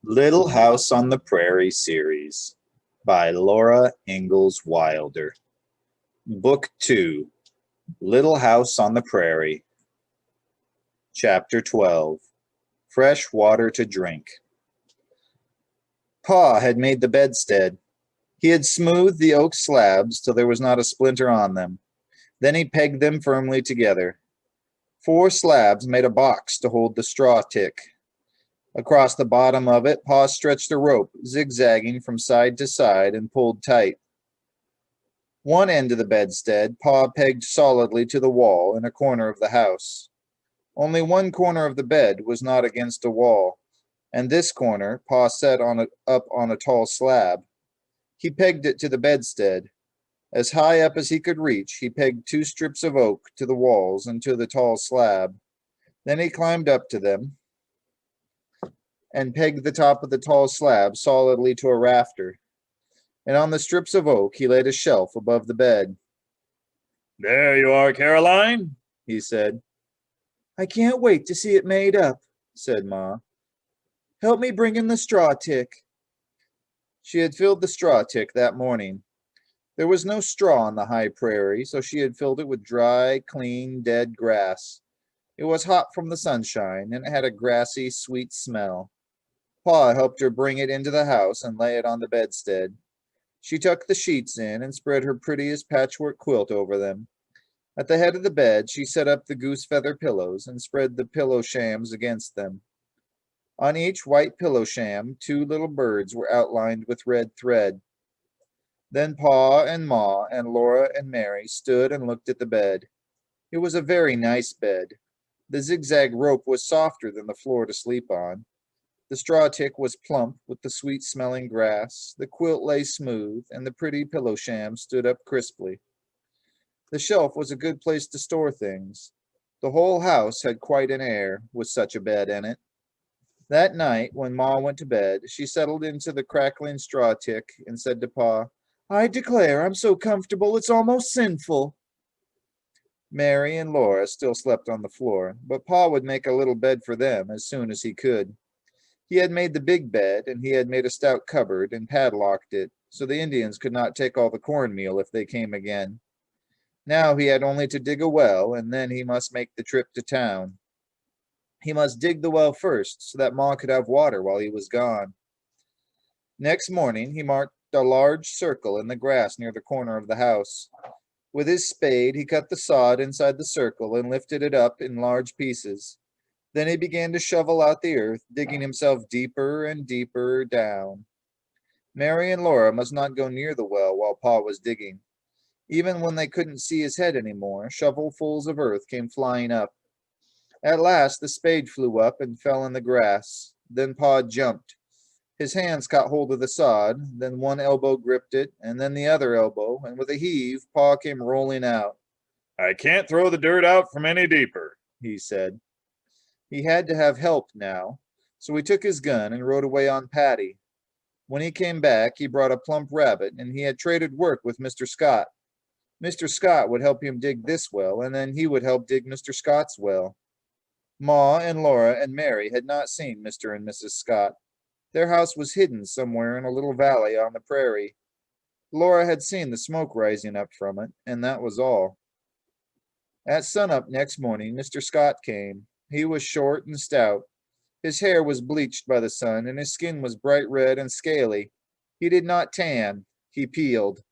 Little House on the Prairie series by Laura Ingalls Wilder. Book 2, Little House on the Prairie. Chapter 12, Fresh Water to Drink. Pa had made the bedstead. He had smoothed the oak slabs till there was not a splinter on them. Then he pegged them firmly together. 4 slabs made a box to hold the straw tick. Across the bottom of it, Pa stretched a rope, zigzagging from side to side, and pulled tight. One end of the bedstead Pa pegged solidly to the wall in a corner of the house. Only one corner of the bed was not against a wall, and this corner Pa set up on a tall slab. He pegged it to the bedstead. As high up as he could reach, he pegged 2 strips of oak to the walls and to the tall slab. Then he climbed up to them and pegged the top of the tall slab solidly to a rafter. And on the strips of oak he laid a shelf above the bed. "There you are, Caroline," he said. "I can't wait to see it made up," said Ma. "Help me bring in the straw tick." She had filled the straw tick that morning. There was no straw on the high prairie, so she had filled it with dry, clean, dead grass. It was hot from the sunshine, and it had a grassy, sweet smell. Pa helped her bring it into the house and lay it on the bedstead. She tucked the sheets in and spread her prettiest patchwork quilt over them. At the head of the bed, she set up the goose feather pillows and spread the pillow shams against them. On each white pillow sham, 2 little birds were outlined with red thread. Then Pa and Ma and Laura and Mary stood and looked at the bed. It was a very nice bed. The zigzag rope was softer than the floor to sleep on. The straw tick was plump with the sweet-smelling grass, the quilt lay smooth, and the pretty pillow sham stood up crisply. The shelf was a good place to store things. The whole house had quite an air, with such a bed in it. That night, when Ma went to bed, she settled into the crackling straw tick and said to Pa, "I declare I'm so comfortable it's almost sinful." Mary and Laura still slept on the floor, but Pa would make a little bed for them as soon as he could. He had made the big bed, and he had made a stout cupboard and padlocked it, so the Indians could not take all the cornmeal if they came again. Now he had only to dig a well, and then he must make the trip to town. He must dig the well first, so that Ma could have water while he was gone. Next morning he marked a large circle in the grass near the corner of the house. With his spade he cut the sod inside the circle and lifted it up in large pieces. Then he began to shovel out the earth, digging himself deeper and deeper down. Mary and Laura must not go near the well while Pa was digging. Even when they couldn't see his head any more, shovelfuls of earth came flying up. At last the spade flew up and fell in the grass. Then Pa jumped. His hands caught hold of the sod, then one elbow gripped it, and then the other elbow, and with a heave, Pa came rolling out. "I can't throw the dirt out from any deeper," he said. He had to have help now, so he took his gun and rode away on Patty. When he came back, he brought a plump rabbit, and he had traded work with Mr. Scott. Mr. Scott would help him dig this well, and then he would help dig Mr. Scott's well. Ma and Laura and Mary had not seen Mr. and Mrs. Scott. Their house was hidden somewhere in a little valley on the prairie. Laura had seen the smoke rising up from it, and that was all. At sunup next morning, Mr. Scott came. He was short and stout. His hair was bleached by the sun, and his skin was bright red and scaly. He did not tan. He peeled.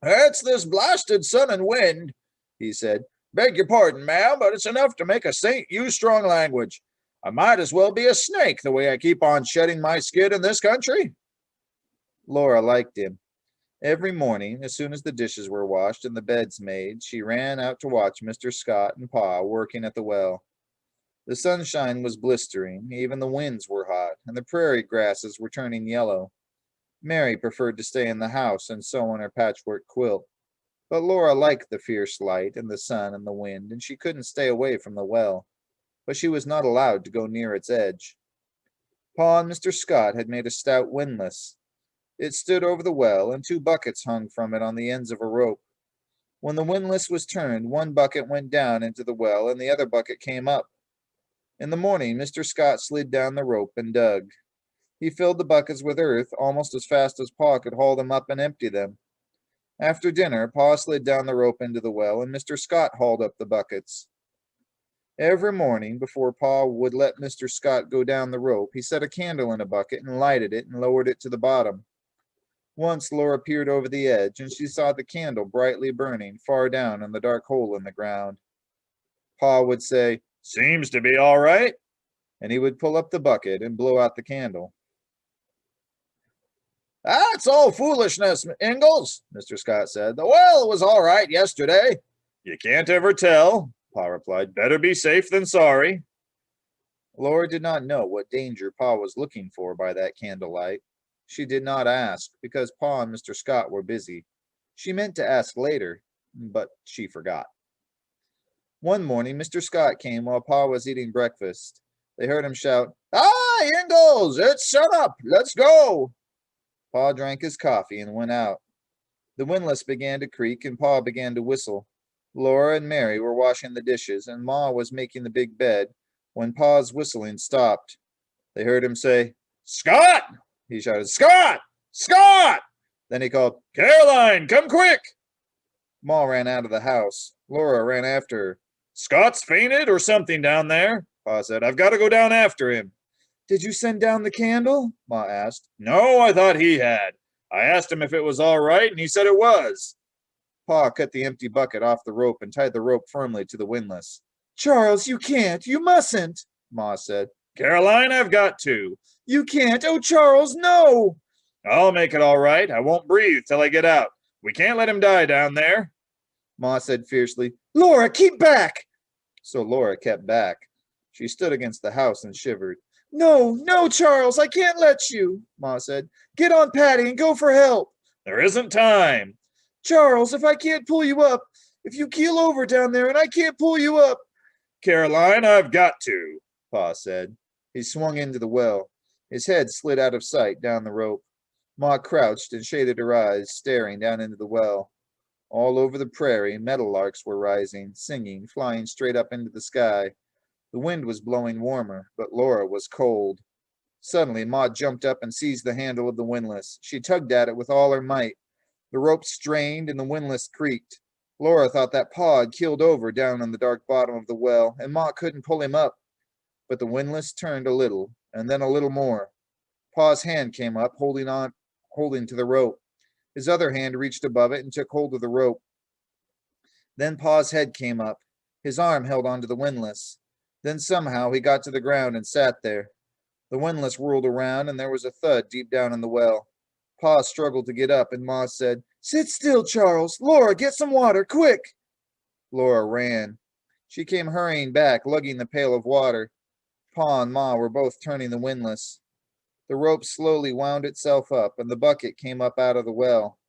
"It's this blasted sun and wind," he said. "Beg your pardon, ma'am, but it's enough to make a saint use strong language. I might as well be a snake the way I keep on shedding my skin in this country." Laura liked him. Every morning, as soon as the dishes were washed and the beds made, she ran out to watch Mr. Scott and Pa working at the well. The sunshine was blistering, even the winds were hot, and the prairie grasses were turning yellow. Mary preferred to stay in the house and sew on her patchwork quilt. But Laura liked the fierce light and the sun and the wind, and she couldn't stay away from the well. But she was not allowed to go near its edge. Pa and Mr. Scott had made a stout windlass. It stood over the well, and 2 buckets hung from it on the ends of a rope. When the windlass was turned, one bucket went down into the well, and the other bucket came up. In the morning, Mr. Scott slid down the rope and dug. He filled the buckets with earth almost as fast as Pa could haul them up and empty them. After dinner, Pa slid down the rope into the well, and Mr. Scott hauled up the buckets. Every morning, before Pa would let Mr. Scott go down the rope, he set a candle in a bucket and lighted it and lowered it to the bottom. Once Laura peered over the edge, and she saw the candle brightly burning far down in the dark hole in the ground. Pa would say, "Seems to be all right," and he would pull up the bucket and blow out the candle. "That's all foolishness, Ingalls," Mr. Scott said. "The well was all right yesterday." "You can't ever tell," Pa replied. "Better be safe than sorry." Laura did not know what danger Pa was looking for by that candlelight. She did not ask, because Pa and Mr. Scott were busy. She meant to ask later, but she forgot. One morning, Mr. Scott came while Pa was eating breakfast. They heard him shout, "Hi, Ingalls! It's sun up! Let's go!" Pa drank his coffee and went out. The windlass began to creak and Pa began to whistle. Laura and Mary were washing the dishes, and Ma was making the big bed when Pa's whistling stopped. They heard him say, "Scott!" He shouted, "Scott! Scott!" Then he called, "Caroline, come quick!" Ma ran out of the house. Laura ran after her. "Scott's fainted or something down there," Pa said. "I've got to go down after him." "Did you send down the candle?" Ma asked. "No, I thought he had. I asked him if it was all right, and he said it was." Pa cut the empty bucket off the rope and tied the rope firmly to the windlass. "Charles, you can't. You mustn't," Ma said. "Caroline, I've got to." "You can't. Oh, Charles, no." "I'll make it all right. I won't breathe till I get out. We can't let him die down there." Ma said fiercely, "Laura, keep back." So Laura kept back. She stood against the house and shivered. "No, no, Charles, I can't let you," Ma said. "Get on Patty and go for help." "There isn't time." "Charles, if I can't pull you up, if you keel over down there and I can't pull you up." "Caroline, I've got to," Pa said. He swung into the well. His head slid out of sight down the rope. Ma crouched and shaded her eyes, staring down into the well. All over the prairie, meadowlarks were rising, singing, flying straight up into the sky. The wind was blowing warmer, but Laura was cold. Suddenly, Ma jumped up and seized the handle of the windlass. She tugged at it with all her might. The rope strained and the windlass creaked. Laura thought that Pa had keeled over down in the dark bottom of the well, and Ma couldn't pull him up. But the windlass turned a little, and then a little more. Pa's hand came up, holding to the rope. His other hand reached above it and took hold of the rope. Then Pa's head came up. His arm held onto the windlass. Then somehow he got to the ground and sat there. The windlass whirled around, and there was a thud deep down in the well. Pa struggled to get up, and Ma said, "Sit still, Charles. Laura, get some water, quick." Laura ran. She came hurrying back, lugging the pail of water. Pa and Ma were both turning the windlass. The rope slowly wound itself up, and the bucket came up out of the well.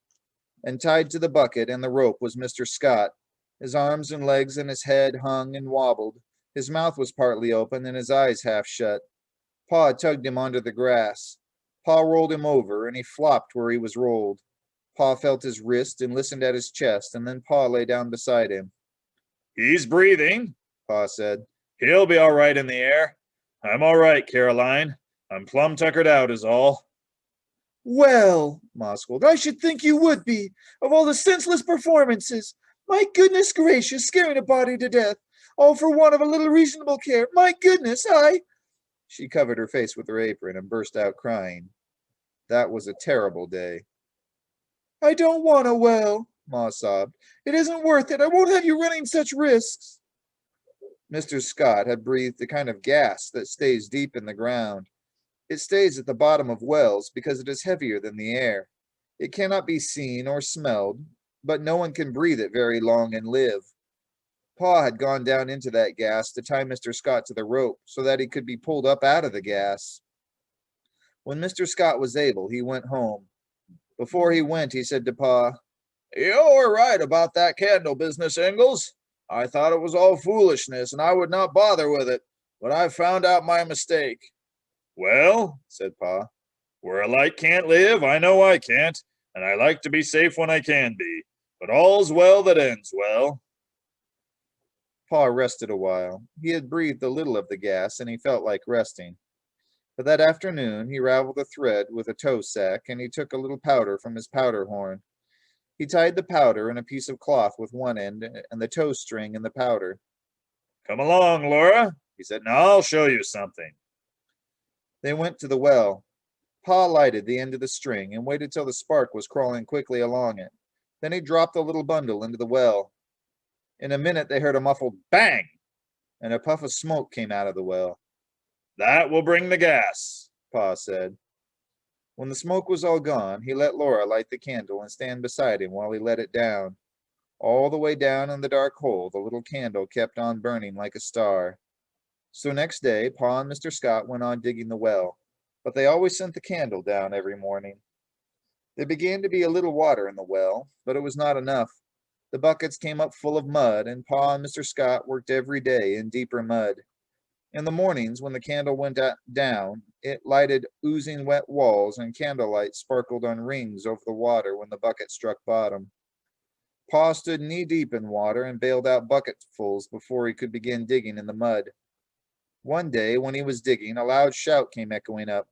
And tied to the bucket and the rope was Mr. Scott. His arms and legs and his head hung and wobbled. His mouth was partly open and his eyes half shut. Pa tugged him onto the grass. Pa rolled him over, and he flopped where he was rolled. Pa felt his wrist and listened at his chest, and then Pa lay down beside him. "He's breathing," Pa said. "He'll be all right in the air. I'm all right, Caroline. I'm plumb tuckered out is all." "Well," Ma scolded, "I should think you would be, of all the senseless performances. My goodness gracious, scaring a body to death, all for want of a little reasonable care. My goodness, She covered her face with her apron and burst out crying. That was a terrible day. "I don't want a well," Ma sobbed. "It isn't worth it. I won't have you running such risks." Mr. Scott had breathed the kind of gas that stays deep in the ground. It stays at the bottom of wells because it is heavier than the air. It cannot be seen or smelled, but no one can breathe it very long and live. Pa had gone down into that gas to tie Mr. Scott to the rope so that he could be pulled up out of the gas. When Mr. Scott was able, he went home. Before he went, he said to Pa, "You were right about that candle business, Ingalls. I thought it was all foolishness, and I would not bother with it, but I've found out my mistake." "Well," said Pa, "where a light can't live, I know I can't, and I like to be safe when I can be. But all's well that ends well." Pa rested a while. He had breathed a little of the gas, and he felt like resting. But that afternoon he raveled a thread with a tow sack, and he took a little powder from his powder horn. He tied the powder in a piece of cloth with one end and the tow string in the powder. Come along, Laura, he said. Now I'll show you something. They went to the well. Pa lighted the end of the string and waited till the spark was crawling quickly along it. Then he dropped the little bundle into the well. In a minute they heard a muffled bang, and a puff of smoke came out of the well. That will bring the gas, Pa said. When the smoke was all gone, he let Laura light the candle and stand beside him while he let it down. All the way down in the dark hole, the little candle kept on burning like a star. So next day, Pa and Mr. Scott went on digging the well, but they always sent the candle down every morning. There began to be a little water in the well, but it was not enough. The buckets came up full of mud, and Pa and Mr. Scott worked every day in deeper mud. In the mornings, when the candle went down, it lighted oozing wet walls, and candlelight sparkled on rings over the water when the bucket struck bottom. Pa stood knee-deep in water and bailed out bucketfuls before he could begin digging in the mud. One day, when he was digging, a loud shout came echoing up.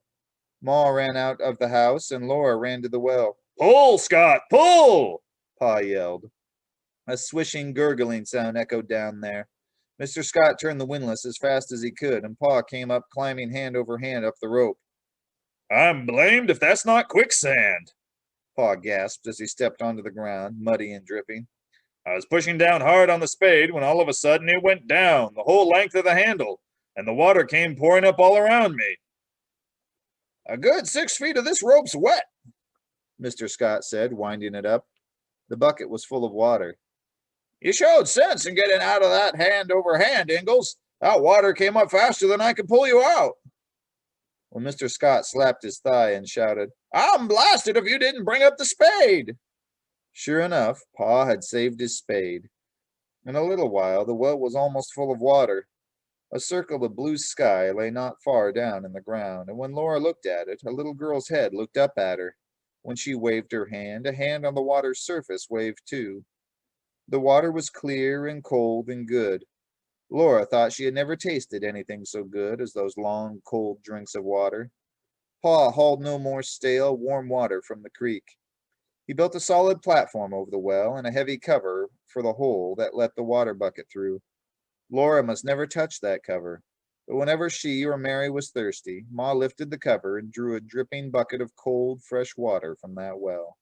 Ma ran out of the house, and Laura ran to the well. Pull, Scott, pull! Pa yelled. A swishing, gurgling sound echoed down there. Mr. Scott turned the windlass as fast as he could, and Pa came up climbing hand over hand up the rope. I'm blamed if that's not quicksand, Pa gasped as he stepped onto the ground, muddy and dripping. I was pushing down hard on the spade when all of a sudden it went down the whole length of the handle, and the water came pouring up all around me. A good 6 feet of this rope's wet, Mr. Scott said, winding it up. The bucket was full of water. You showed sense in getting out of that hand over hand, Ingalls. That water came up faster than I could pull you out. Well, Mr. Scott slapped his thigh and shouted, I'm blasted if you didn't bring up the spade. Sure enough, Pa had saved his spade. In a little while, the well was almost full of water. A circle of blue sky lay not far down in the ground, and when Laura looked at it, a little girl's head looked up at her. When she waved her hand, a hand on the water's surface waved too. The water was clear and cold and good. Laura thought she had never tasted anything so good as those long, cold drinks of water. Pa hauled no more stale, warm water from the creek. He built a solid platform over the well and a heavy cover for the hole that let the water bucket through. Laura must never touch that cover, but whenever she or Mary was thirsty, Ma lifted the cover and drew a dripping bucket of cold, fresh water from that well.